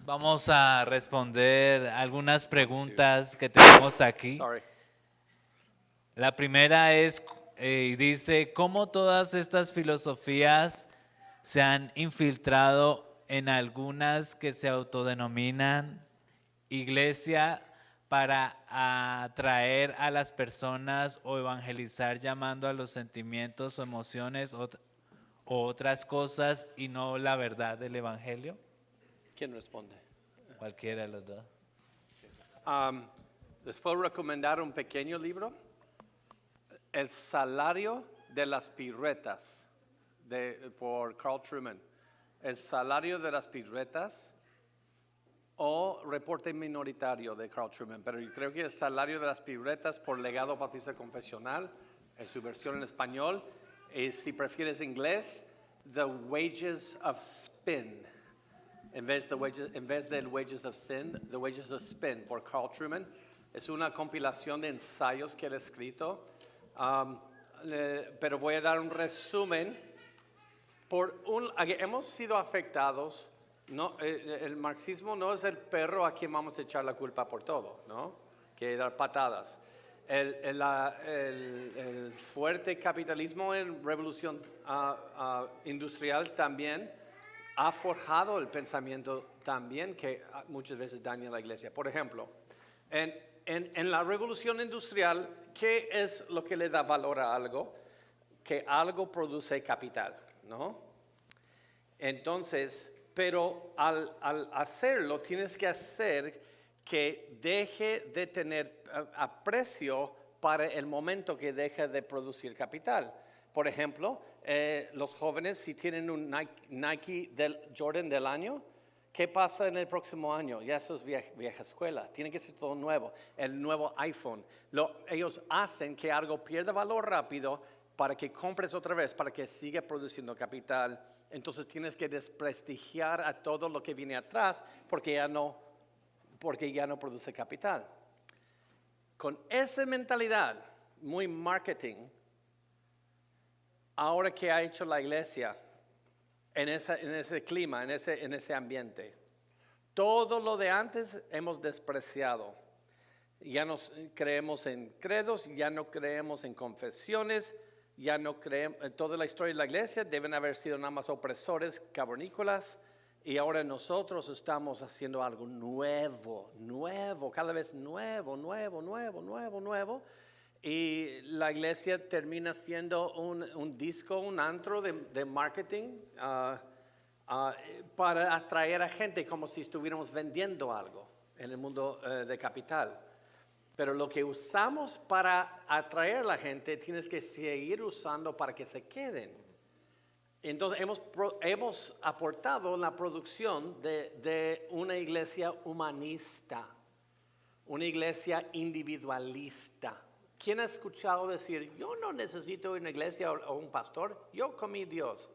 Vamos a responder algunas preguntas que tenemos aquí. Sorry. La primera es, dice, ¿cómo todas estas filosofías se han infiltrado en algunas que se autodenominan iglesia para atraer a las personas o evangelizar llamando a los sentimientos o emociones o otras cosas y no la verdad del evangelio? ¿Quién responde? Cualquiera de los dos. ¿Les puedo recomendar un pequeño libro? El salario de las piruetas, por Carl Trueman. El salario de las piruetas o Reporte Minoritario de Carl Trueman. Pero yo creo que el salario de las piruetas por Legado Bautista Confesional, en su versión en español, y si prefieres inglés, The Wages of Spin. En vez del Wages of Sin, The Wages of Spin por Carl Trueman. Es una compilación de ensayos que él ha escrito. Pero voy a dar un resumen. Hemos sido afectados. No, el marxismo no es el perro a quien vamos a echar la culpa por todo, ¿no? Que dar patadas. El fuerte capitalismo en revolución industrial también ha forjado el pensamiento también que muchas veces daña a la iglesia. Por ejemplo, en la revolución industrial, ¿qué es lo que le da valor a algo? Que algo produce capital, ¿no? Entonces, pero al hacerlo, tienes que hacer que deje de tener aprecio para el momento que deje de producir capital. Por ejemplo, los jóvenes, si tienen un Nike del Jordan del año, ¿qué pasa en el próximo año? Ya eso es vieja escuela. Tiene que ser todo nuevo. El nuevo iPhone. Ellos hacen que algo pierda valor rápido para que compres otra vez, para que siga produciendo capital. Entonces tienes que desprestigiar a todo lo que viene atrás porque ya no produce capital. Con esa mentalidad, muy marketing, ahora que ha hecho la iglesia en ese clima, en ese ambiente, todo lo de antes hemos despreciado. Ya no creemos en credos, ya no creemos en confesiones, ya no creemos, toda la historia de la iglesia deben haber sido nada más opresores cavernícolas y ahora nosotros estamos haciendo algo nuevo, cada vez nuevo. Y la iglesia termina siendo un disco, un antro de marketing para atraer a gente como si estuviéramos vendiendo algo en el mundo de capital. Pero lo que usamos para atraer a la gente tienes que seguir usando para que se queden. Entonces hemos aportado en la producción de una iglesia humanista, una iglesia individualista. ¿Quién ha escuchado decir, yo no necesito una iglesia o un pastor, yo con mi Dios?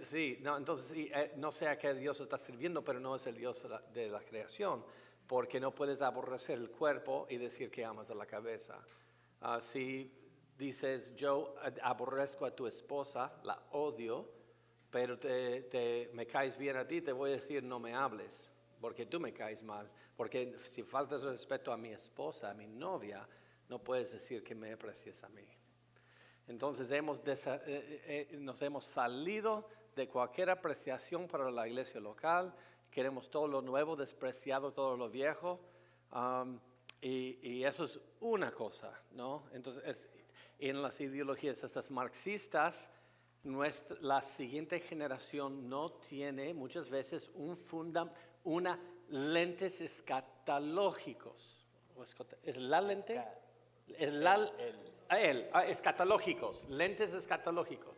Sí, no, entonces no sé a qué Dios está sirviendo, pero no es el Dios de la creación, porque no puedes aborrecer el cuerpo y decir que amas a la cabeza. Si dices, yo aborrezco a tu esposa, la odio, pero me caes bien a ti, te voy a decir, no me hables, porque tú me caes mal. Porque si faltas respeto a mi esposa, a mi novia, no puedes decir que me aprecias a mí. Entonces nos hemos salido de cualquier apreciación para la iglesia local. Queremos todo lo nuevo, despreciado todo lo viejo. Y eso es una cosa, ¿no? Entonces, en las ideologías estas marxistas, la siguiente generación no tiene muchas veces una lentes escatológicos. ¿Es la lente? Escatológicos, lentes escatológicos.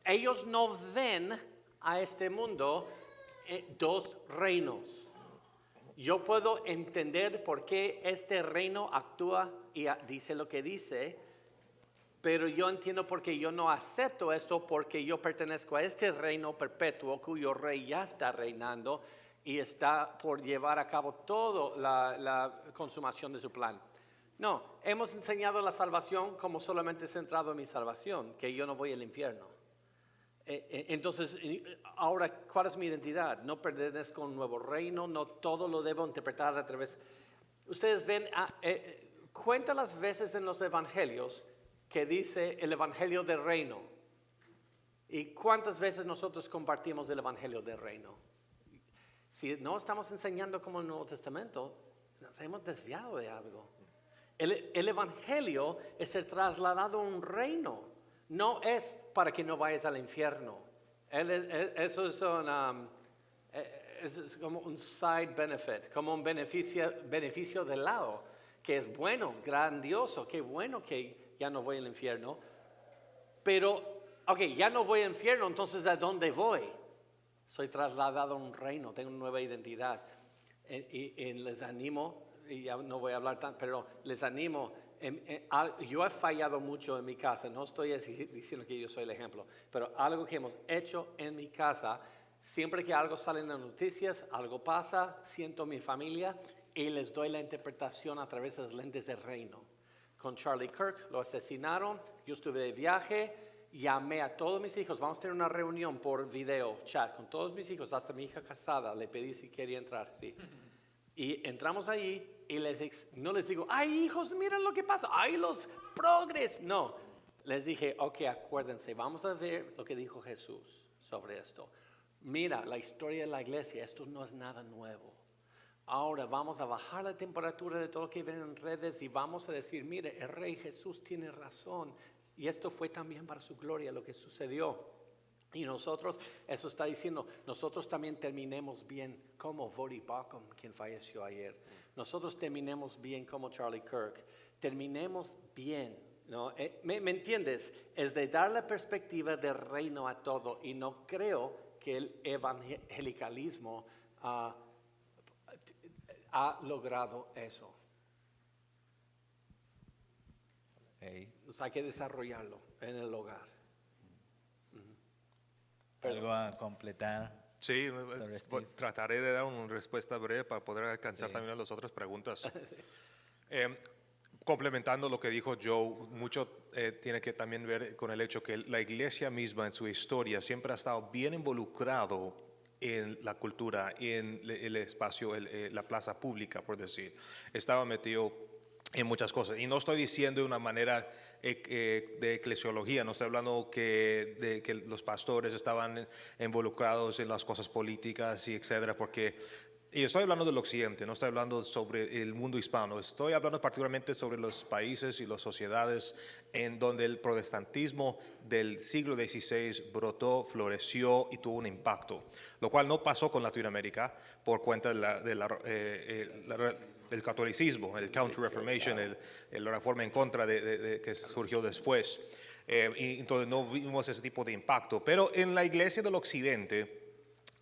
Ellos no ven a este mundo dos reinos. Yo puedo entender por qué este reino actúa y dice lo que dice, pero yo entiendo por qué yo no acepto esto, porque yo pertenezco a este reino perpetuo cuyo rey ya está reinando y está por llevar a cabo toda la consumación de su plan. No, hemos enseñado la salvación como solamente centrado en mi salvación, que yo no voy al infierno. Entonces, ahora, ¿cuál es mi identidad? No pertenezco a un nuevo reino, no todo lo debo interpretar a través. Ustedes ven, cuenta las veces en los evangelios que dice el evangelio del reino. ¿Y cuántas veces nosotros compartimos el evangelio del reino? Si no estamos enseñando como el Nuevo Testamento, nos hemos desviado de algo. El evangelio es ser trasladado a un reino. No es para que no vayas al infierno. Eso es como un side benefit, como un beneficio de lado, que es bueno, grandioso, qué bueno que ya no voy al infierno. Pero, ok, ya no voy al infierno, entonces ¿a dónde voy? Soy trasladado a un reino, tengo una nueva identidad. Y les animo, y ya no voy a hablar tanto, pero les animo. Yo he fallado mucho en mi casa, no estoy diciendo que yo soy el ejemplo, pero algo que hemos hecho en mi casa, siempre que algo sale en las noticias, algo pasa, siento a mi familia y les doy la interpretación a través de las lentes del reino. Con Charlie Kirk lo asesinaron, yo estuve de viaje, llamé a todos mis hijos, vamos a tener una reunión por video, chat, con todos mis hijos, hasta mi hija casada, le pedí si quería entrar, sí. Y entramos ahí y no les digo, ay hijos, miren lo que pasa, ay los progres. No, les dije, ok, acuérdense, vamos a ver lo que dijo Jesús sobre esto. Mira, la historia de la iglesia, esto no es nada nuevo. Ahora vamos a bajar la temperatura de todo lo que ven en redes y vamos a decir, mire, el Rey Jesús tiene razón. Y esto fue también para su gloria lo que sucedió. Y nosotros, eso está diciendo, nosotros también terminemos bien como Voddie Baucham, quien falleció ayer. Nosotros terminemos bien como Charlie Kirk. Terminemos bien, ¿no? ¿Me entiendes? Es de dar la perspectiva del reino a todo. Y no creo que el evangelicalismo ha logrado eso. Entonces hay que desarrollarlo en el hogar. ¿Algo a completar? Sí, sobre Steve? trataré de dar una respuesta breve para poder alcanzar también a las otras preguntas. Complementando lo que dijo Joe, mucho tiene que también ver con el hecho que la iglesia misma en su historia siempre ha estado bien involucrado en la cultura, en el espacio, la plaza pública, por decir. Estaba metido en muchas cosas. Y no estoy diciendo de una manera de eclesiología, no estoy hablando de que los pastores estaban involucrados en las cosas políticas y etcétera, y estoy hablando del occidente, no estoy hablando sobre el mundo hispano, estoy hablando particularmente sobre los países y las sociedades en donde el protestantismo del siglo XVI brotó, floreció y tuvo un impacto, lo cual no pasó con Latinoamérica por cuenta del catolicismo, el Counter-Reformation, la reforma en contra que surgió después. Y entonces no vimos ese tipo de impacto. Pero en la iglesia del occidente,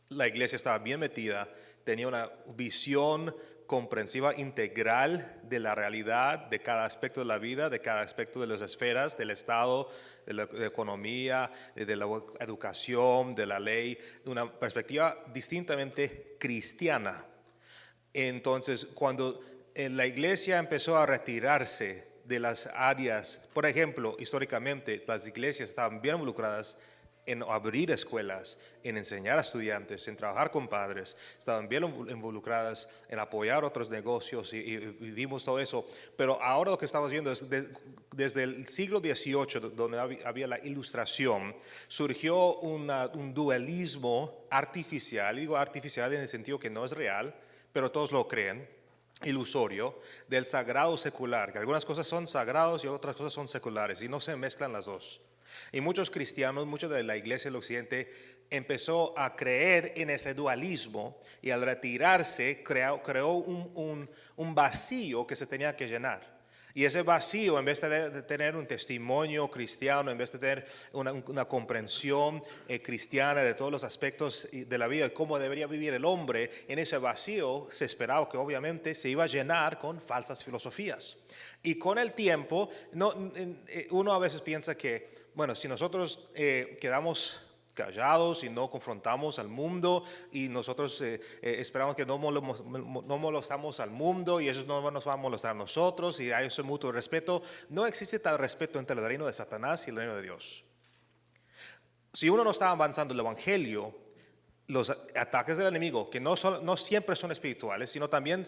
la iglesia estaba bien metida, tenía una visión comprensiva integral de la realidad, de cada aspecto de la vida, de cada aspecto de las esferas, del Estado, de la economía, de la educación, de la ley, una perspectiva distintamente cristiana. Entonces, cuando la iglesia empezó a retirarse de las áreas, por ejemplo, históricamente las iglesias estaban bien involucradas en abrir escuelas, en enseñar a estudiantes, en trabajar con padres, estaban bien involucradas en apoyar otros negocios y vimos todo eso. Pero ahora lo que estamos viendo es desde el siglo XVIII, donde había la ilustración, surgió un dualismo artificial, digo artificial en el sentido que no es real, pero todos lo creen, ilusorio, del sagrado secular, que algunas cosas son sagrados y otras cosas son seculares, y no se mezclan las dos. Y muchos cristianos, muchos de la iglesia del occidente, empezó a creer en ese dualismo y al retirarse creó un vacío que se tenía que llenar. Y ese vacío, en vez de tener un testimonio cristiano, en vez de tener una comprensión cristiana de todos los aspectos de la vida, de cómo debería vivir el hombre, en ese vacío se esperaba que obviamente se iba a llenar con falsas filosofías. Y con el tiempo, uno a veces piensa que, bueno, si nosotros quedamos callados y no confrontamos al mundo y nosotros esperamos que no molestamos al mundo y ellos no nos van a molestar a nosotros y hay ese mutuo respeto, no existe tal respeto entre el reino de Satanás y el reino de Dios. si uno no está avanzando el evangelio, los ataques del enemigo, que no siempre son espirituales, sino también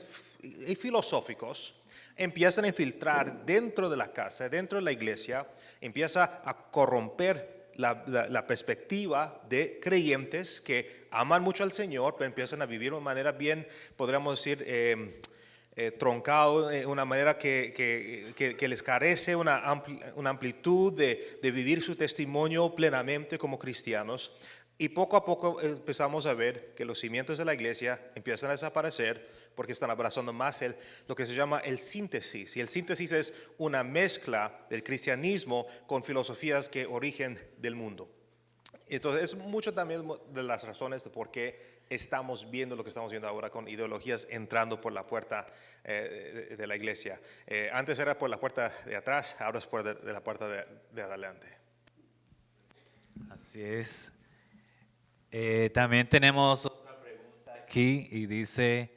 filosóficos, empiezan a infiltrar dentro de la casa, dentro de la iglesia, empieza a corromper la perspectiva de creyentes que aman mucho al Señor, pero empiezan a vivir de una manera bien, podríamos decir, troncado, una manera que les carece una amplitud de vivir su testimonio plenamente como cristianos. Y poco a poco empezamos a ver que los cimientos de la iglesia empiezan a desaparecer porque están abrazando más lo que se llama el síntesis. Y el síntesis es una mezcla del cristianismo con filosofías que origen del mundo. Entonces es mucho también de las razones de por qué estamos viendo lo que estamos viendo ahora con ideologías entrando por la puerta de la iglesia. Antes era por la puerta de atrás, ahora es por de la puerta de adelante. Así es. También tenemos otra pregunta aquí y dice,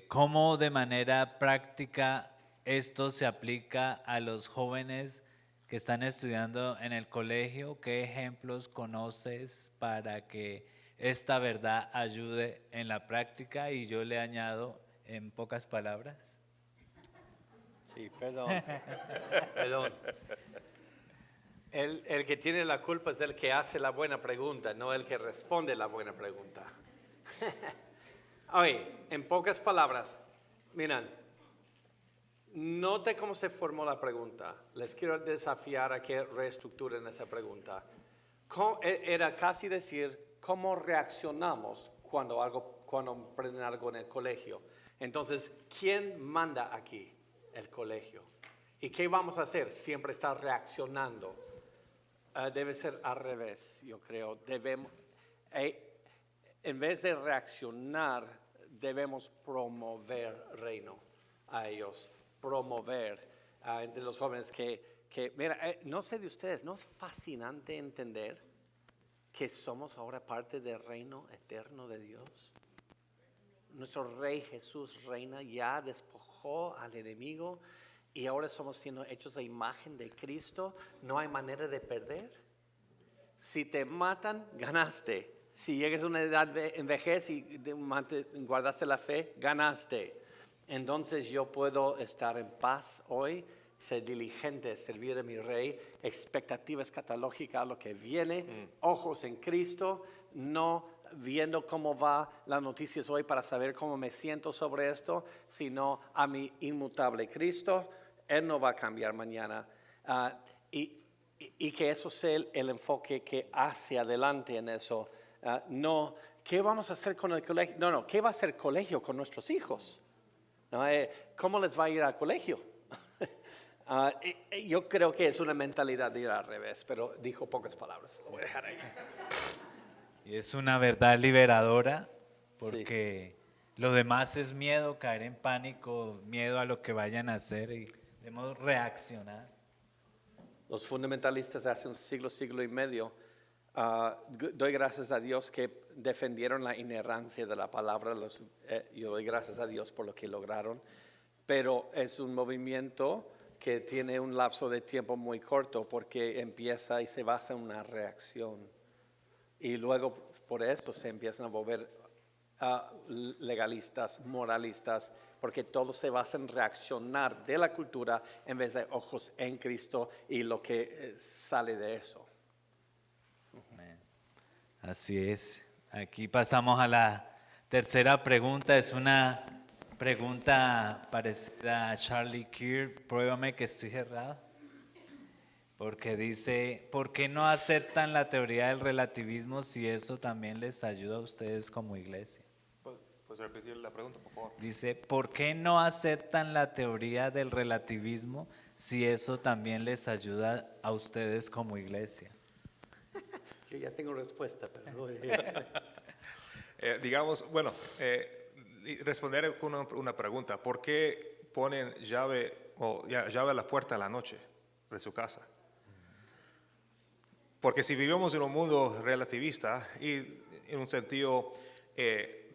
¿cómo de manera práctica esto se aplica a los jóvenes que están estudiando en el colegio? ¿Qué ejemplos conoces para que esta verdad ayude en la práctica? Y yo le añado en pocas palabras. Sí, perdón. Perdón. El que tiene la culpa es el que hace la buena pregunta, no el que responde la buena pregunta. Oye, en pocas palabras, miren, note cómo se formó la pregunta. Les quiero desafiar a que reestructuren esa pregunta. Era casi decir, ¿cómo reaccionamos cuando aprenden algo en el colegio? Entonces, ¿quién manda aquí? El colegio. ¿Y qué vamos a hacer? Siempre estar reaccionando. Debe ser al revés, yo creo. En vez de reaccionar, debemos promover reino a ellos. Promover entre los jóvenes mira, no sé de ustedes, ¿no es fascinante entender que somos ahora parte del reino eterno de Dios? Nuestro Rey Jesús reina, ya despojó al enemigo. Y ahora somos siendo hechos a imagen de Cristo. No hay manera de perder. Si te matan, ganaste. Si llegas a una edad en vejez y guardaste la fe, ganaste. Entonces yo puedo estar en paz hoy, ser diligente, servir a mi Rey, expectativa escatológica a lo que viene, ojos en Cristo, no viendo cómo va las noticias hoy para saber cómo me siento sobre esto, sino a mi inmutable Cristo. Él no va a cambiar mañana. Y que eso sea el enfoque que hacia adelante en eso. No, ¿qué vamos a hacer con el colegio? No, ¿qué va a hacer el colegio con nuestros hijos? ¿No? ¿Cómo les va a ir al colegio? Yo creo que es una mentalidad de ir al revés, pero dijo pocas palabras. Lo voy a dejar ahí. Y es una verdad liberadora porque lo demás es miedo, caer en pánico, miedo a lo que vayan a hacer y debemos reaccionar. Los fundamentalistas hace un siglo y medio, doy gracias a Dios que defendieron la inerrancia de la palabra, yo doy gracias a Dios por lo que lograron, pero es un movimiento que tiene un lapso de tiempo muy corto porque empieza y se basa en una reacción. Y luego por eso se empiezan a volver legalistas, moralistas, porque todo se basa en reaccionar de la cultura en vez de ojos en Cristo y lo que sale de eso. Así es. Aquí pasamos a la tercera pregunta. Es una pregunta parecida a Charlie Kirk. Pruébame que estoy errado. Porque dice, ¿por qué no aceptan la teoría del relativismo si eso también les ayuda a ustedes como iglesia? ¿Puedes repetir la pregunta, por favor? Dice, ¿por qué no aceptan la teoría del relativismo si eso también les ayuda a ustedes como iglesia? Yo ya tengo respuesta, pero digamos, bueno, responder con una pregunta. ¿Por qué ponen llave a la puerta a la noche de su casa? Porque si vivimos en un mundo relativista y en un sentido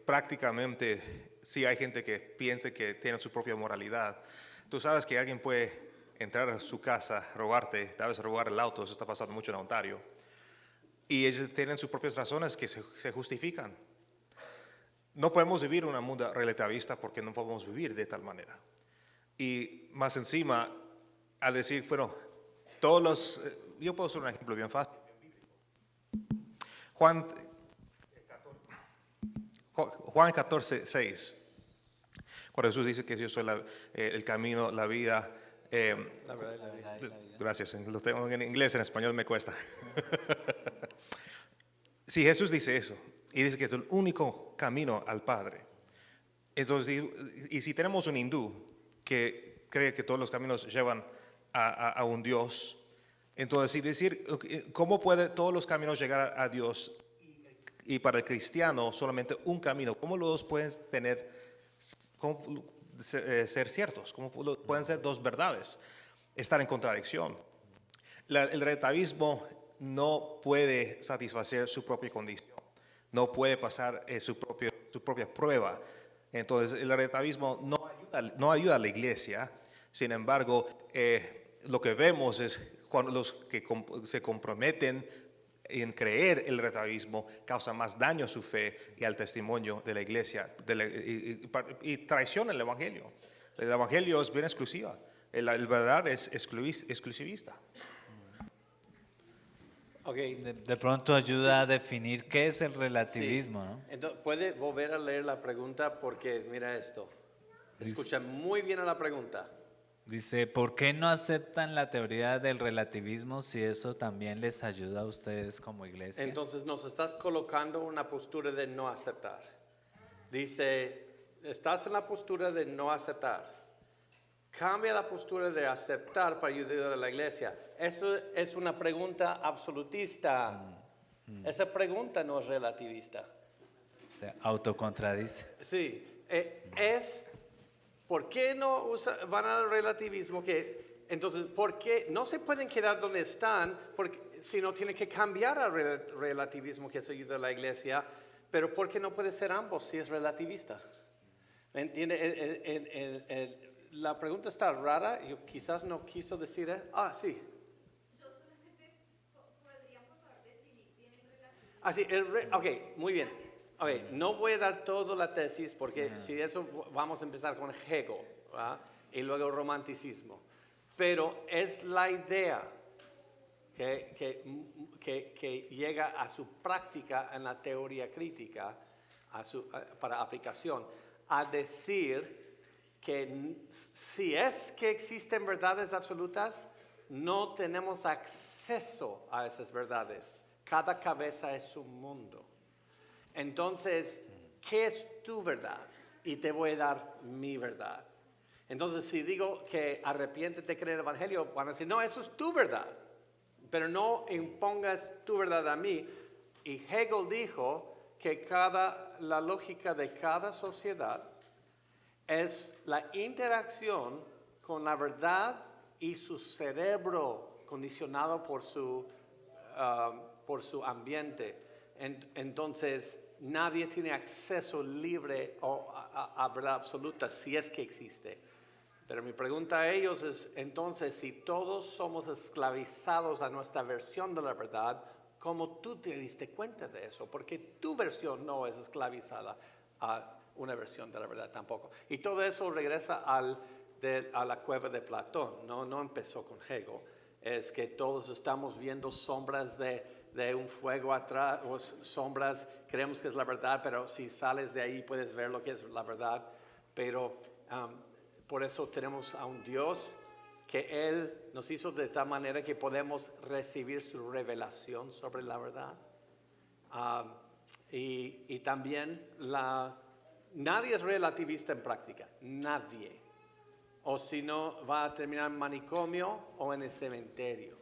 prácticamente sí hay gente que piensa que tiene su propia moralidad, tú sabes que alguien puede entrar a su casa, robarte, tal vez robar el auto, eso está pasando mucho en Ontario. y ellos tienen sus propias razones que se justifican. No podemos vivir una mundo relativista porque no podemos vivir de tal manera. Y más encima, a decir, bueno, todos los... yo puedo hacer un ejemplo bien fácil. Juan 14:6, cuando Jesús dice que yo soy el camino, la vida. Gracias, lo tengo en inglés, en español me cuesta. Si Jesús dice eso, y dice que es el único camino al Padre, entonces, y si tenemos un hindú que cree que todos los caminos llevan a un Dios, entonces, si decir, ¿cómo puede todos los caminos llegar a Dios? Y para el cristiano solamente un camino. ¿Cómo los dos pueden ser ciertos? ¿Cómo pueden ser dos verdades? Estar en contradicción. El relativismo no puede satisfacer su propia condición. No puede pasar su propia prueba. Entonces el relativismo no ayuda a la iglesia. Sin embargo, lo que vemos es cuando los que se comprometen en creer el relativismo causa más daño a su fe y al testimonio de la iglesia y traiciona el evangelio. El evangelio es bien exclusiva, la verdad es exclusivista. Okay. De pronto ayuda a definir qué es el relativismo, Sí. ¿no? Entonces, ¿puede volver a leer la pregunta? Porque mira esto. Escucha muy bien a la pregunta. Dice, ¿por qué no aceptan la teoría del relativismo si eso también les ayuda a ustedes como iglesia? Entonces nos estás colocando una postura de no aceptar. Dice, estás en la postura de no aceptar. Cambia la postura de aceptar para ayudar a la iglesia. Eso es una pregunta absolutista. Esa pregunta no es relativista. Se autocontradice. Sí, ¿por qué no van al relativismo? Entonces, ¿por qué no se pueden quedar donde están? Si no tienen que cambiar al relativismo que eso ayuda a la iglesia. Pero ¿por qué no puede ser ambos si es relativista? ¿Me entiende? La pregunta está rara. Yo quizás no quiso decir. Sí. Yo solamente podría por favor definir bien el relativismo. Sí, ok, muy bien. Okay, no voy a dar toda la tesis porque si eso vamos a empezar con Hegel, ¿verdad? Y luego romanticismo. Pero es la idea que llega a su práctica en la teoría crítica, para aplicación, a decir que si es que existen verdades absolutas, no tenemos acceso a esas verdades. Cada cabeza es un mundo. Entonces, ¿qué es tu verdad? Y te voy a dar mi verdad. Entonces, si digo que arrepiéntete, cree en el evangelio, van a decir, no, eso es tu verdad. Pero no impongas tu verdad a mí. Y Hegel dijo que la lógica de cada sociedad es la interacción con la verdad y su cerebro condicionado por su ambiente. Entonces, nadie tiene acceso libre a verdad absoluta si es que existe. Pero mi pregunta a ellos es, entonces, si todos somos esclavizados a nuestra versión de la verdad, ¿cómo tú te diste cuenta de eso? Porque tu versión no es esclavizada a una versión de la verdad tampoco. Y todo eso regresa a la cueva de Platón, no empezó con Hegel. Es que todos estamos viendo sombras de un fuego atrás, o sombras, creemos que es la verdad, pero si sales de ahí puedes ver lo que es la verdad. Pero por eso tenemos a un Dios que Él nos hizo de tal manera que podemos recibir su revelación sobre la verdad. Y también nadie es relativista en práctica, nadie. O si no, va a terminar en manicomio o en el cementerio.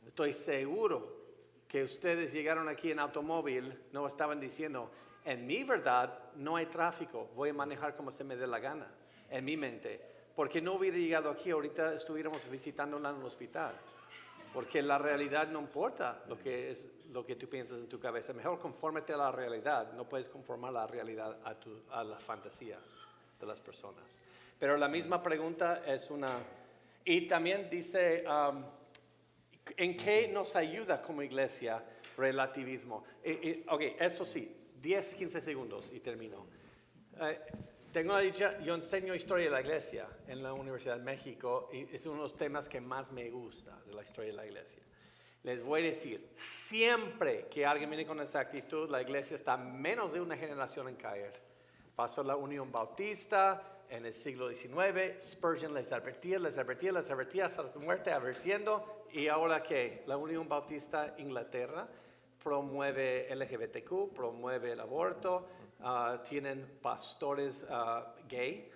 Estoy seguro que ustedes llegaron aquí en automóvil, no estaban diciendo, en mi verdad no hay tráfico, voy a manejar como se me dé la gana, en mi mente. Porque no hubiera llegado aquí, ahorita estuviéramos visitándola en un hospital. Porque la realidad no importa lo que tú piensas en tu cabeza. Mejor confórmate a la realidad. No puedes conformar la realidad a las fantasías de las personas. Pero la misma pregunta es una... Y también dice, ¿en qué nos ayuda como iglesia? relativismo. Ok, esto sí, 10, 15 segundos y termino. Tengo la dicha, yo enseño historia de la iglesia en la Universidad de México y es uno de los temas que más me gusta de la historia de la iglesia. Les voy a decir, siempre que alguien viene con esa actitud, la iglesia está menos de una generación en caer. Pasó la Unión Bautista en el siglo XIX, Spurgeon les advertía hasta su muerte, advirtiendo, y ahora que la Unión Bautista Inglaterra promueve LGBTQ, promueve el aborto, tienen pastores gay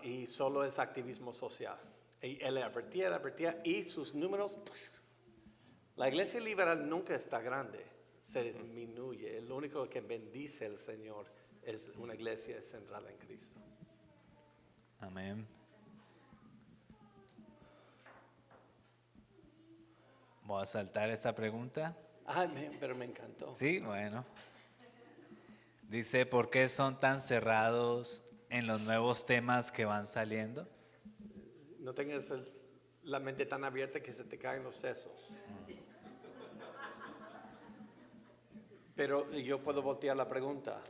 y solo es activismo social. Y él advertía y sus números, pues, la iglesia liberal nunca está grande, se disminuye. El único que bendice el Señor es una iglesia centrada en Cristo. Amén. Voy a saltar esta pregunta. Pero me encantó. Sí, bueno. Dice, ¿por qué son tan cerrados en los nuevos temas que van saliendo? No tengas la mente tan abierta que se te caen los sesos. Pero yo puedo voltear la pregunta.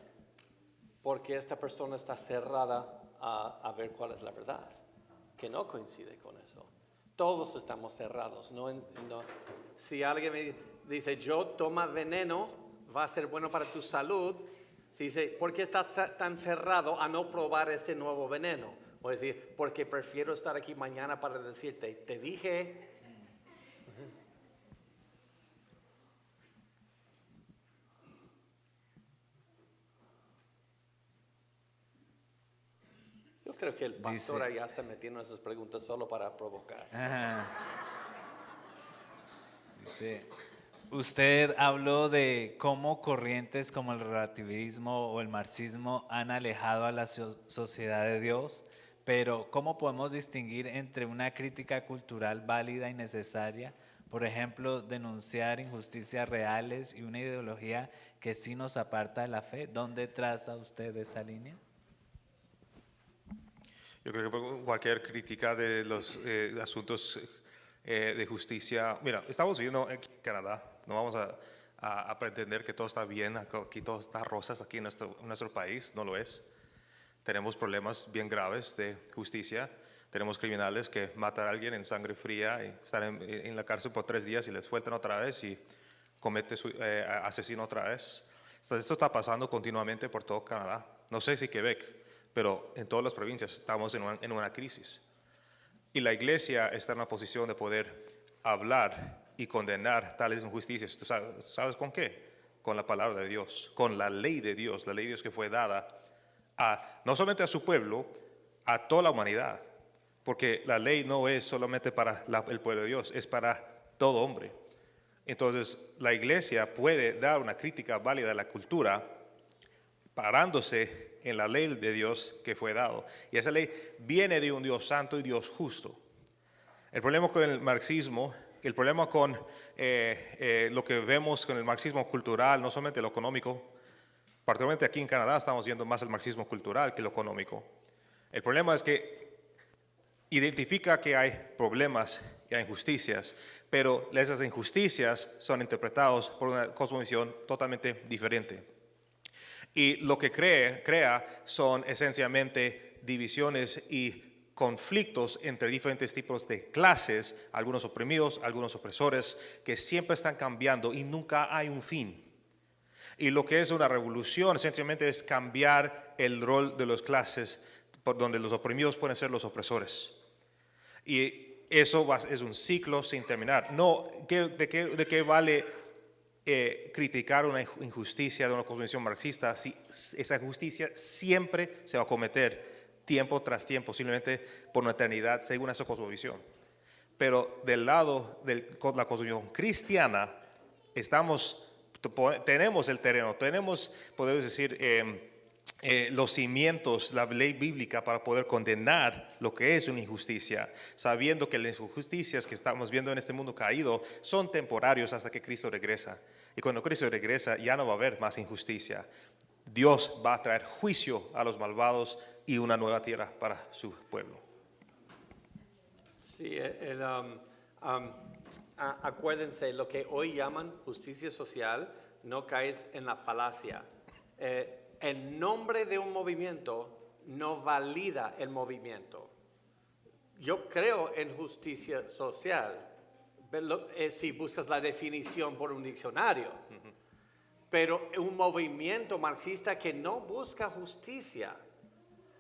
¿Por qué esta persona está cerrada a ver cuál es la verdad? Que no coincide con eso. Todos estamos cerrados. Si alguien me dice, yo toma veneno, va a ser bueno para tu salud. Si dice, ¿por qué estás tan cerrado a no probar este nuevo veneno? O decir, porque prefiero estar aquí mañana para decirte, te dije. Yo creo que el pastor allá está metiendo esas preguntas solo para provocar. Dice, usted habló de cómo corrientes como el relativismo o el marxismo han alejado a la sociedad de Dios, pero ¿cómo podemos distinguir entre una crítica cultural válida y necesaria? Por ejemplo, denunciar injusticias reales y una ideología que sí nos aparta de la fe. ¿Dónde traza usted esa línea? Yo creo que cualquier crítica de los asuntos de justicia, mira, estamos viviendo en Canadá, no vamos a pretender que todo está bien, aquí todo está rosas, aquí en nuestro país, no lo es. Tenemos problemas bien graves de justicia, tenemos criminales que matan a alguien en sangre fría y están en la cárcel por 3 días y les sueltan otra vez y comete asesino otra vez. Entonces, esto está pasando continuamente por todo Canadá, no sé si Quebec, pero en todas las provincias estamos en una crisis. Y la iglesia está en la posición de poder hablar y condenar tales injusticias. ¿Tú sabes con qué? Con la palabra de Dios, con la ley de Dios que fue dada no solamente a su pueblo, a toda la humanidad. Porque la ley no es solamente para el pueblo de Dios, es para todo hombre. Entonces, la iglesia puede dar una crítica válida a la cultura parándose en la ley de Dios que fue dado. Y esa ley viene de un Dios santo y Dios justo. El problema con el marxismo, el problema con lo que vemos con el marxismo cultural, no solamente lo económico, particularmente aquí en Canadá estamos viendo más el marxismo cultural que lo económico. El problema es que identifica que hay problemas y hay injusticias, pero esas injusticias son interpretadas por una cosmovisión totalmente diferente. Y lo que crea son esencialmente divisiones y conflictos entre diferentes tipos de clases, algunos oprimidos, algunos opresores, que siempre están cambiando y nunca hay un fin. Y lo que es una revolución esencialmente es cambiar el rol de las clases, por donde los oprimidos pueden ser los opresores. Y eso es un ciclo sin terminar. ¿De qué vale criticar una injusticia de una cosmovisión marxista si esa injusticia siempre se va a cometer tiempo tras tiempo, posiblemente por una eternidad, según esa cosmovisión? Pero del lado de la cosmovisión cristiana, tenemos el terreno, podemos decir, los cimientos, la ley bíblica para poder condenar lo que es una injusticia, sabiendo que las injusticias que estamos viendo en este mundo caído son temporarios hasta que Cristo regresa. Y cuando Cristo regresa ya no va a haber más injusticia. Dios va a traer juicio a los malvados y una nueva tierra para su pueblo. Sí, Acuérdense, lo que hoy llaman justicia social, no caes en la falacia. El nombre de un movimiento no valida el movimiento. Yo creo en justicia social, si buscas la definición por un diccionario. Pero un movimiento marxista que no busca justicia,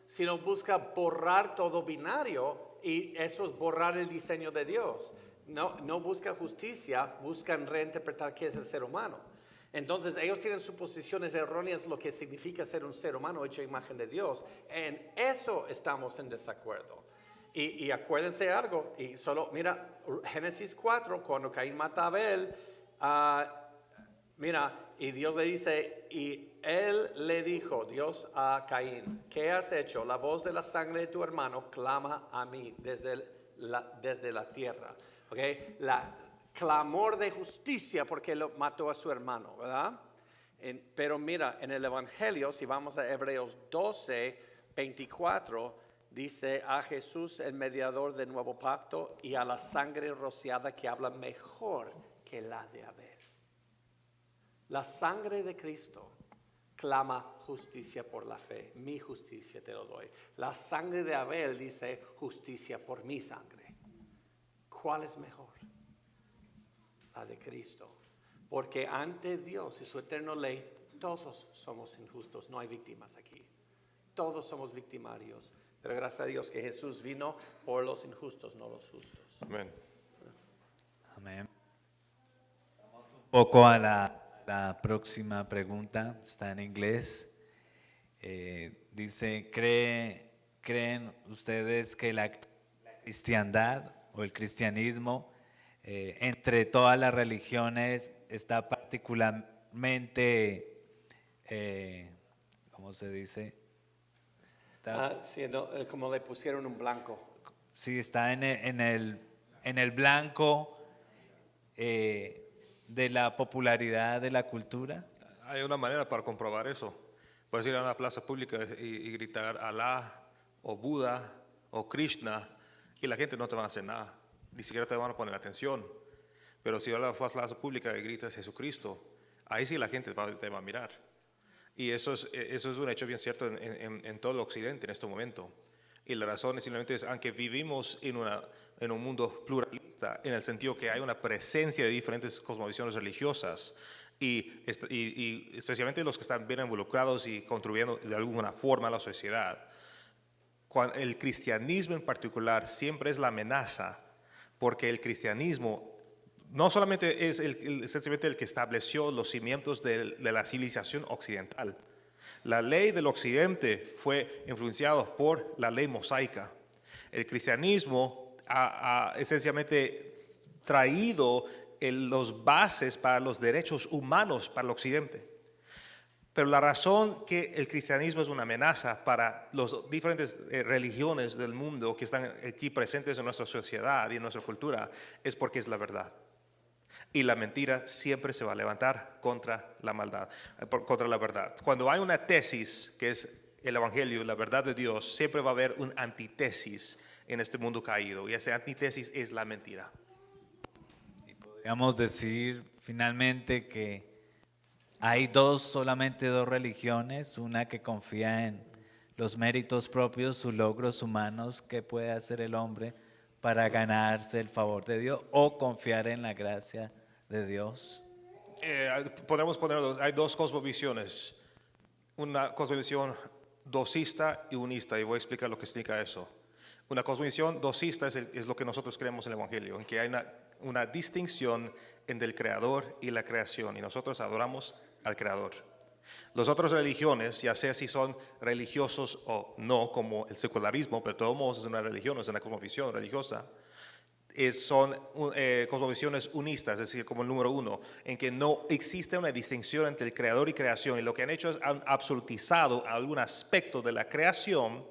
sino busca borrar todo binario, y eso es borrar el diseño de Dios. No busca justicia, buscan reinterpretar qué es el ser humano. Entonces ellos tienen suposiciones erróneas lo que significa ser un ser humano hecho a imagen de Dios. En eso estamos en desacuerdo. Y acuérdense algo, y solo mira Génesis 4, cuando Caín mata a Abel, mira, y Dios le dice, y él le dijo, Dios a Caín, ¿qué has hecho? La voz de la sangre de tu hermano clama a mí desde la tierra. ¿Okay? Clamor de justicia porque lo mató a su hermano, ¿verdad? Pero mira, en el Evangelio, si vamos a Hebreos 12, 24, dice a Jesús el mediador del nuevo pacto y a la sangre rociada que habla mejor que la de Abel. La sangre de Cristo clama justicia por la fe. Mi justicia te lo doy. La sangre de Abel dice justicia por mi sangre. ¿Cuál es mejor? La de Cristo. Porque ante Dios y su eterna ley, todos somos injustos. No hay víctimas aquí. Todos somos victimarios. Pero gracias a Dios que Jesús vino por los injustos, no los justos. Amén. Amén. Vamos un poco a la próxima pregunta, está en inglés. Dice, ¿creen ustedes que la cristiandad o el cristianismo entre todas las religiones está particularmente, ¿cómo se dice? Como le pusieron un blanco. Sí, está en el blanco de la popularidad de la cultura. Hay una manera para comprobar eso. Puedes ir a una plaza pública y gritar Alá o Buda o Krishna y la gente no te va a hacer nada, ni siquiera te van a poner atención. Pero si vas a la plaza pública y gritas Jesucristo, ahí sí la gente te va a mirar. Y eso es un hecho bien cierto en todo el occidente en este momento. Y la razón simplemente es, aunque vivimos en un mundo pluralista, en el sentido que hay una presencia de diferentes cosmovisiones religiosas, y especialmente los que están bien involucrados y contribuyendo de alguna forma a la sociedad, el cristianismo en particular siempre es la amenaza, porque el cristianismo no solamente es esencialmente el que estableció los cimientos de la civilización occidental. La ley del occidente fue influenciada por la ley mosaica. El cristianismo ha esencialmente traído los bases para los derechos humanos para el occidente. Pero la razón que el cristianismo es una amenaza para las diferentes religiones del mundo que están aquí presentes en nuestra sociedad y en nuestra cultura es porque es la verdad. Y la mentira siempre se va a levantar contra la maldad, contra la verdad. Cuando hay una tesis que es el Evangelio, la verdad de Dios, siempre va a haber un antítesis en este mundo caído. Y esa antítesis es la mentira. Y podríamos decir finalmente que hay solamente dos religiones, una que confía en los méritos propios, sus logros humanos que puede hacer el hombre para ganarse el favor de Dios o confiar en la gracia de Dios. Podemos ponerlo, hay dos cosmovisiones, una cosmovisión docista y unista, y voy a explicar lo que significa eso. Una cosmovisión docista es lo que nosotros creemos en el Evangelio, en que hay una distinción entre el Creador y la creación, y nosotros adoramos al Creador. Las otras religiones, ya sea si son religiosos o no, como el secularismo, pero de todos modos es una religión, es una cosmovisión religiosa, son cosmovisiones unistas, es decir, como el número uno, en que no existe una distinción entre el creador y creación, y lo que han hecho es han absolutizado algún aspecto de la creación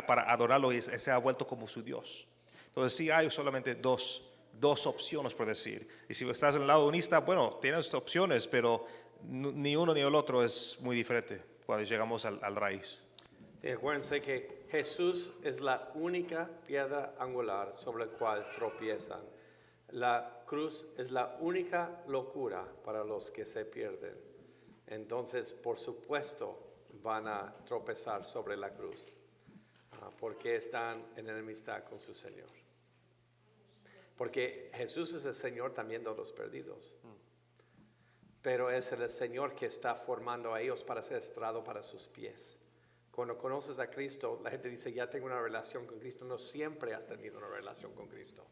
para adorarlo y se ha vuelto como su Dios. Entonces sí hay solamente dos opciones, por decir, y si estás en el lado unista, bueno, tienes opciones, pero ni uno ni el otro es muy diferente cuando llegamos al raíz. Y acuérdense que Jesús es la única piedra angular sobre la cual tropiezan. La cruz es la única locura para los que se pierden. Entonces, por supuesto, van a tropezar sobre la cruz, porque están en enemistad con su Señor. Porque Jesús es el Señor también de los perdidos. Pero es el Señor que está formando a ellos para ser estrado para sus pies. Cuando conoces a Cristo, la gente dice, ya tengo una relación con Cristo. No siempre has tenido una relación con Cristo.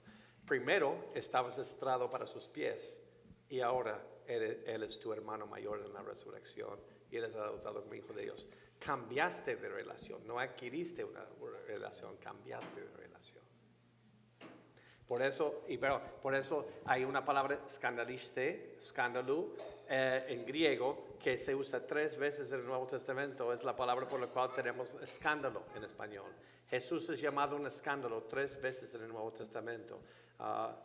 Primero estabas estrado para sus pies y ahora Él es tu hermano mayor en la resurrección y Él es adoptado como hijo de Dios. Cambiaste de relación, no adquiriste una relación, cambiaste de relación. Por eso hay una palabra escándalo, en griego, que se usa 3 veces en el Nuevo Testamento. Es la palabra por la cual tenemos escándalo en español. Jesús es llamado un escándalo 3 veces en el Nuevo Testamento.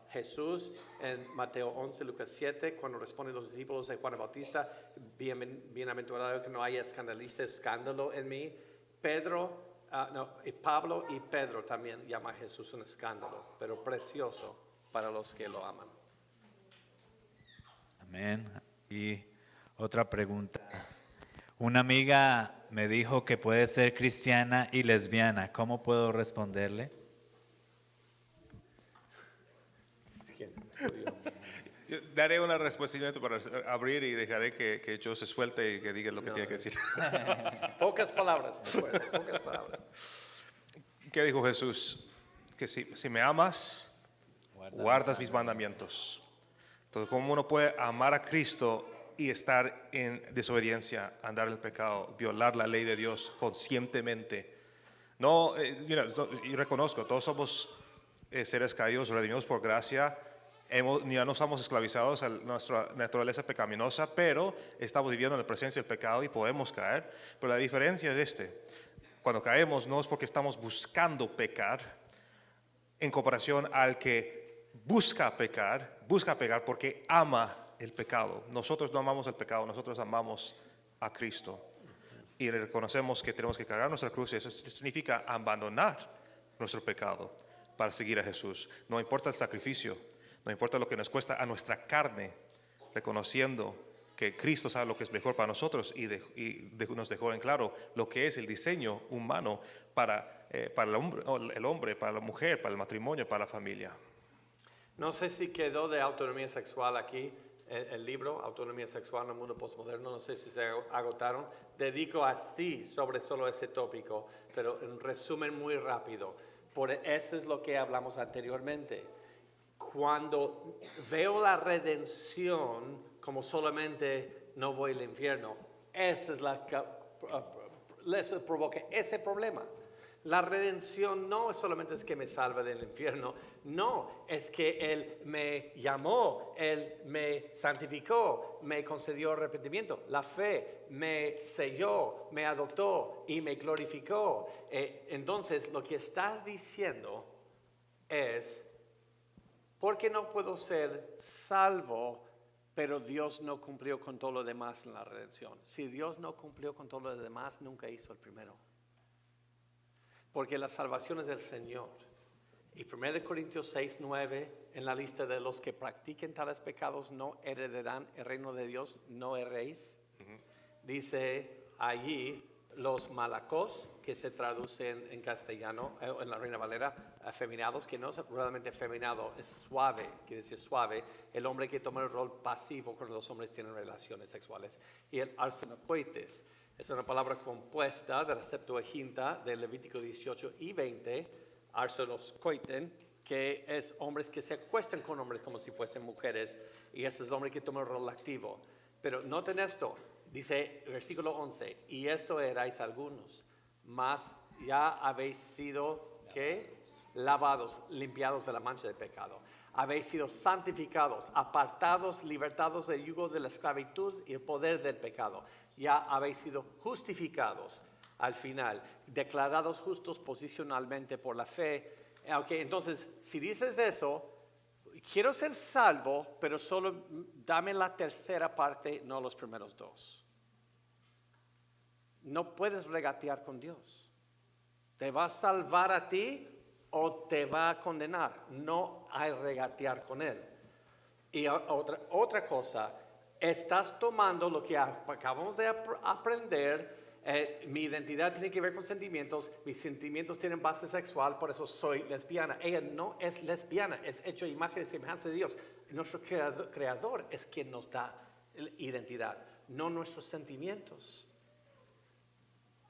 Jesús en Mateo 11, Lucas 7, cuando responden los discípulos de Juan el Bautista, bienaventurado que no haya escándalo en mí. Pablo y Pedro también llama a Jesús un escándalo, pero precioso para los que lo aman. Amén. Y otra pregunta. Una amiga me dijo que puede ser cristiana y lesbiana. ¿Cómo puedo responderle? Yo daré una respuesta para abrir y dejaré que Joe se suelte y que diga lo que tiene que decir. Pocas palabras. Pocas palabras. ¿Qué dijo Jesús? Que si me amas, guardas mis mandamientos. Entonces, ¿cómo uno puede amar a Cristo y estar en desobediencia, andar en el pecado, violar la ley de Dios conscientemente? No, mira, yo reconozco, todos somos seres caídos, redimidos por gracia. Ya no estamos esclavizados a nuestra naturaleza pecaminosa, pero estamos viviendo en la presencia del pecado y podemos caer. Pero la diferencia es cuando caemos no es porque estamos buscando pecar, en comparación al que busca pecar porque ama el pecado. Nosotros no amamos el pecado, nosotros amamos a Cristo. Y reconocemos que tenemos que cargar nuestra cruz y eso significa abandonar nuestro pecado para seguir a Jesús. No importa el sacrificio, no importa lo que nos cuesta a nuestra carne, reconociendo que Cristo sabe lo que es mejor para nosotros y nos dejó en claro lo que es el diseño humano para el hombre, para la mujer, para el matrimonio, para la familia. No sé si quedó de autonomía sexual aquí el libro, Autonomía Sexual en el Mundo Postmoderno, no sé si se agotaron. Dedico así sobre solo ese tópico, pero en resumen muy rápido. Eso es lo que hablamos anteriormente. Cuando veo la redención como solamente no voy al infierno, eso provoca ese problema. La redención no es solamente que me salva del infierno, no, es que Él me llamó, Él me santificó, me concedió arrepentimiento. La fe me selló, me adoptó y me glorificó. Entonces, lo que estás diciendo es, ¿por qué no puedo ser salvo, pero Dios no cumplió con todo lo demás en la redención? Si Dios no cumplió con todo lo demás, nunca hizo el primero. Porque la salvación es del Señor. Y 1 Corintios 6, 9, en la lista de los que practiquen tales pecados no heredarán el reino de Dios, no erréis. Dice allí los malacos, que se traducen en castellano, en la Reina Valera, afeminados, que no es realmente afeminado, es suave, quiere decir suave, el hombre que toma el rol pasivo cuando los hombres tienen relaciones sexuales. Y el arsenokoites, es una palabra compuesta de la Septuaginta de Levítico 18 y 20, arsenos-koiten, que es hombres que se acuestan con hombres como si fuesen mujeres, y ese es el hombre que toma el rol activo. Pero noten esto, dice versículo 11, y esto erais algunos, mas ya habéis sido, ¿qué? Lavados, limpiados de la mancha de pecado. Habéis sido santificados, apartados, libertados del yugo de la esclavitud y el poder del pecado. Ya habéis sido justificados al final, declarados justos posicionalmente por la fe. Okay, entonces, si dices eso, quiero ser salvo, pero solo dame la tercera parte, no los primeros dos. No puedes regatear con Dios. ¿Te va a salvar a ti o te va a condenar? No hay regatear con Él. Y otra cosa, estás tomando lo que acabamos de aprender. Mi identidad tiene que ver con sentimientos, mis sentimientos tienen base sexual, por eso soy lesbiana. Ella no es lesbiana, es hecho imagen y semejanza de Dios. Nuestro creador es quien nos da identidad, no nuestros sentimientos.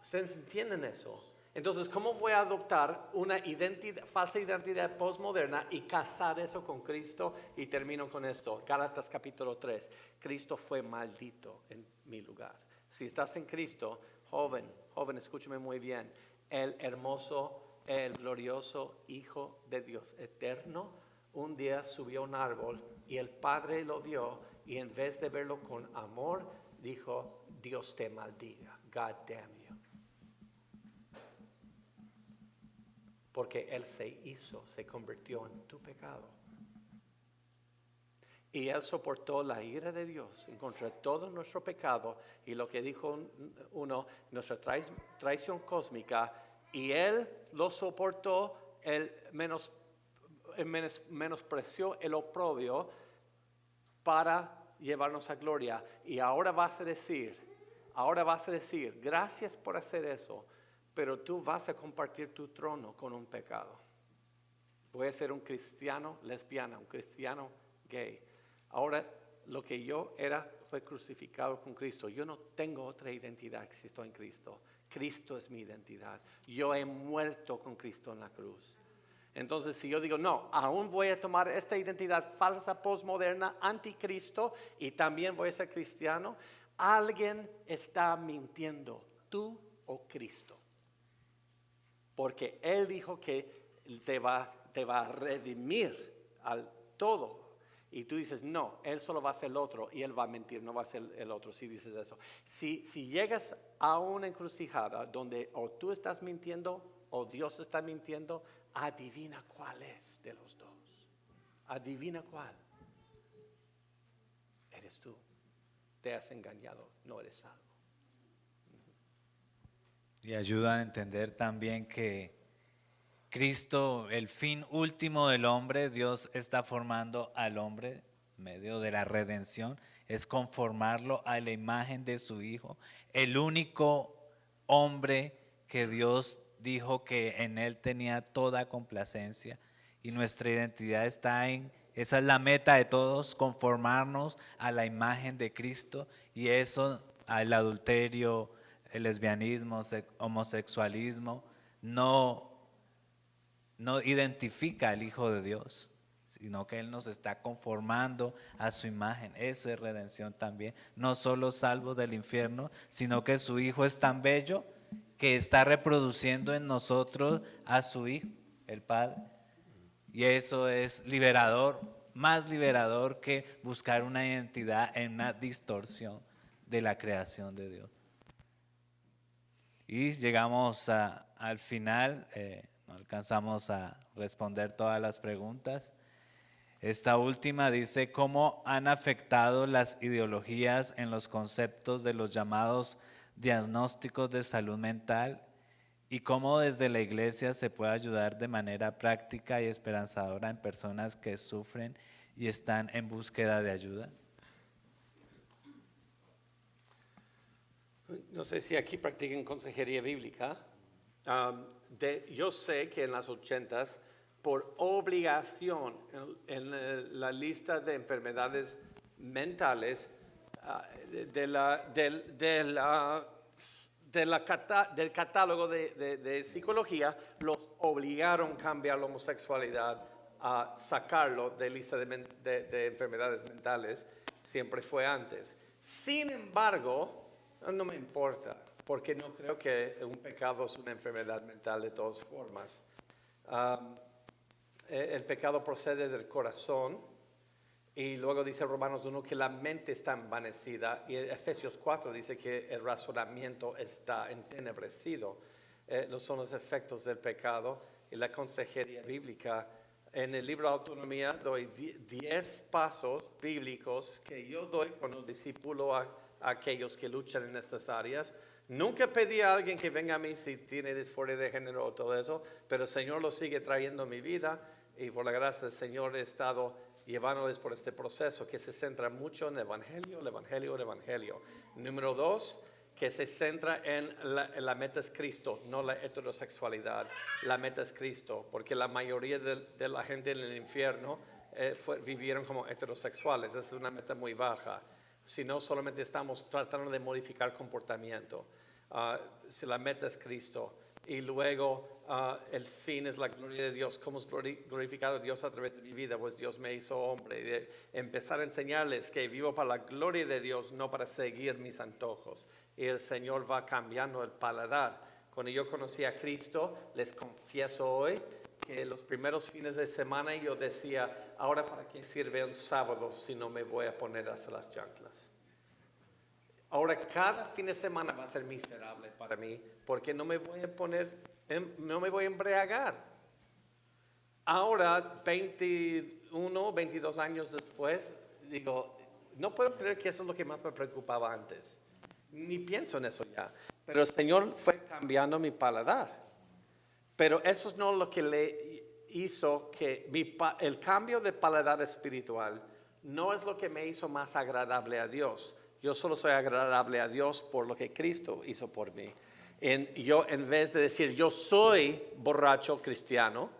¿Ustedes entienden eso? Entonces, ¿cómo voy a adoptar una falsa identidad postmoderna y casar eso con Cristo? Y termino con esto. Gálatas capítulo 3. Cristo fue maldito en mi lugar. Si estás en Cristo, joven, escúchame muy bien. El hermoso, el glorioso Hijo de Dios eterno, un día subió a un árbol y el Padre lo vio y en vez de verlo con amor, dijo, Dios te maldiga. God damn you. Porque Él se convirtió en tu pecado. Y Él soportó la ira de Dios en contra de todo nuestro pecado. Y lo que dijo uno, nuestra traición cósmica. Y Él lo soportó, Él menospreció el oprobio para llevarnos a gloria. Y ahora vas a decir, gracias por hacer eso. Pero tú vas a compartir tu trono con un pecado. Voy a ser un cristiano lesbiana, un cristiano gay. Ahora, lo que yo era fue crucificado con Cristo. Yo no tengo otra identidad que si estoy en Cristo. Cristo es mi identidad. Yo he muerto con Cristo en la cruz. Entonces, si yo digo, no, aún voy a tomar esta identidad falsa, postmoderna, anticristo, y también voy a ser cristiano, alguien está mintiendo, tú o Cristo. Porque Él dijo que te va a redimir al todo. Y tú dices, no, Él solo va a ser el otro y Él va a mentir, no va a ser el otro si dices eso. Si llegas a una encrucijada donde o tú estás mintiendo o Dios está mintiendo, adivina cuál es de los dos. Adivina cuál. Eres tú. Te has engañado, no eres salvo. Y ayuda a entender también que Cristo, el fin último del hombre, Dios está formando al hombre en medio de la redención, es conformarlo a la imagen de su Hijo, el único hombre que Dios dijo que en él tenía toda complacencia y nuestra identidad está esa es la meta de todos, conformarnos a la imagen de Cristo y eso al adulterio, el lesbianismo, homosexualismo, no identifica al Hijo de Dios, sino que Él nos está conformando a su imagen. Esa es redención también, no solo salvos del infierno, sino que su Hijo es tan bello que está reproduciendo en nosotros a su Hijo, el Padre. Y eso es liberador, más liberador que buscar una identidad en una distorsión de la creación de Dios. Y llegamos al final, no alcanzamos a responder todas las preguntas. Esta última dice, ¿cómo han afectado las ideologías en los conceptos de los llamados diagnósticos de salud mental? ¿Y cómo desde la iglesia se puede ayudar de manera práctica y esperanzadora en personas que sufren y están en búsqueda de ayuda? No sé si aquí practican consejería bíblica. Yo sé que en las 80s, por obligación, en la lista de enfermedades mentales del catálogo de psicología, los obligaron a cambiar la homosexualidad, a sacarlo de lista de enfermedades mentales. Siempre fue antes. Sin embargo, no me importa, porque no creo que un pecado es una enfermedad mental de todas formas. El pecado procede del corazón y luego dice Romanos 1 que la mente está envanecida y Efesios 4 dice que el razonamiento está entenebrecido. Son los efectos del pecado y la consejería bíblica. En el libro de Autonomía doy 10 pasos bíblicos que yo doy cuando discipulo a aquellos que luchan en estas áreas. Nunca pedí a alguien que venga a mí si tiene disforia de género o todo eso, pero el Señor lo sigue trayendo a mi vida y por la gracia del Señor he estado llevándoles por este proceso que se centra mucho en el Evangelio, el Evangelio, el Evangelio. Número 2, que se centra en la meta es Cristo, no la heterosexualidad. La meta es Cristo, porque la mayoría de la gente en el infierno vivieron como heterosexuales. Esa es una meta muy baja. Si no, solamente estamos tratando de modificar comportamiento. Si la meta es Cristo. Y luego el fin es la gloria de Dios. ¿Cómo es glorificado Dios a través de mi vida? Pues Dios me hizo hombre. Y de empezar a enseñarles que vivo para la gloria de Dios, no para seguir mis antojos. Y el Señor va cambiando el paladar. Cuando yo conocí a Cristo, les confieso hoy que los primeros fines de semana yo decía, ahora para qué sirve un sábado si no me voy a poner hasta las chanclas. Ahora cada fin de semana va a ser miserable para mí porque no me voy a embriagar. Ahora, 21, 22 años después, digo, no puedo creer que eso es lo que más me preocupaba antes. Ni pienso en eso ya. Pero el Señor fue cambiando mi paladar. Pero eso no es lo que le hizo que el cambio de paladar espiritual no es lo que me hizo más agradable a Dios. Yo solo soy agradable a Dios por lo que Cristo hizo por mí. Yo en vez de decir yo soy borracho cristiano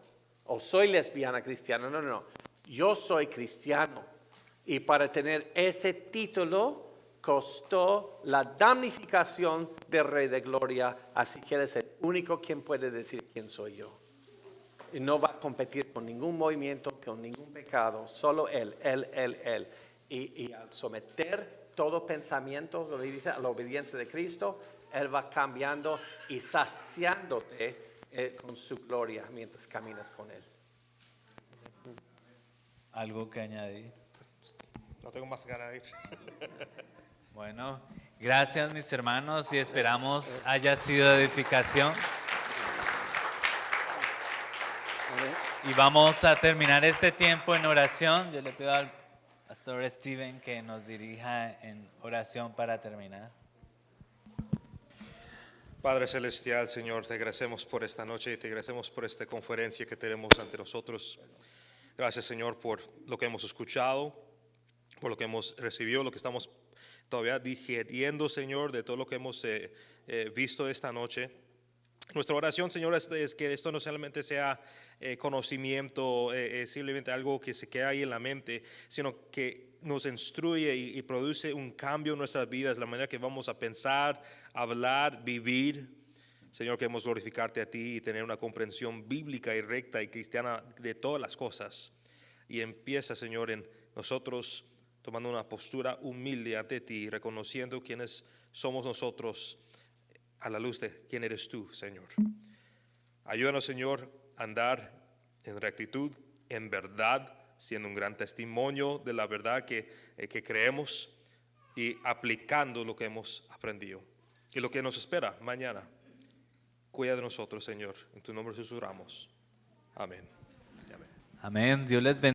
o soy lesbiana cristiana, no. Yo soy cristiano. Y para tener ese título costó la damnificación del Rey de Gloria, así que Él es el único quien puede decir quién soy yo. Y no va a competir con ningún movimiento, con ningún pecado, solo Él. Y al someter todo pensamiento a la obediencia de Cristo, Él va cambiando y saciándote con su gloria mientras caminas con Él. ¿Algo que añadir? No tengo más que añadir. Bueno, gracias mis hermanos y esperamos haya sido de edificación. Y vamos a terminar este tiempo en oración. Yo le pido al pastor Steven que nos dirija en oración para terminar. Padre Celestial, Señor, te agradecemos por esta noche y te agradecemos por esta conferencia que tenemos ante nosotros. Gracias, Señor, por lo que hemos escuchado, por lo que hemos recibido, lo que estamos todavía digiriendo, Señor, de todo lo que hemos visto esta noche. Nuestra oración, Señor, es que esto no solamente sea conocimiento, simplemente algo que se queda ahí en la mente, sino que nos instruye y produce un cambio en nuestras vidas, la manera que vamos a pensar, hablar, vivir. Señor, queremos glorificarte a ti y tener una comprensión bíblica y recta y cristiana de todas las cosas. Y empieza, Señor, en nosotros tomando una postura humilde ante ti, reconociendo quiénes somos nosotros a la luz de quién eres tú, Señor. Ayúdanos, Señor, a andar en rectitud, en verdad, siendo un gran testimonio de la verdad que creemos y aplicando lo que hemos aprendido. Y lo que nos espera mañana. Cuida de nosotros, Señor. En tu nombre susurramos. Amén. Amén. Dios les bendiga.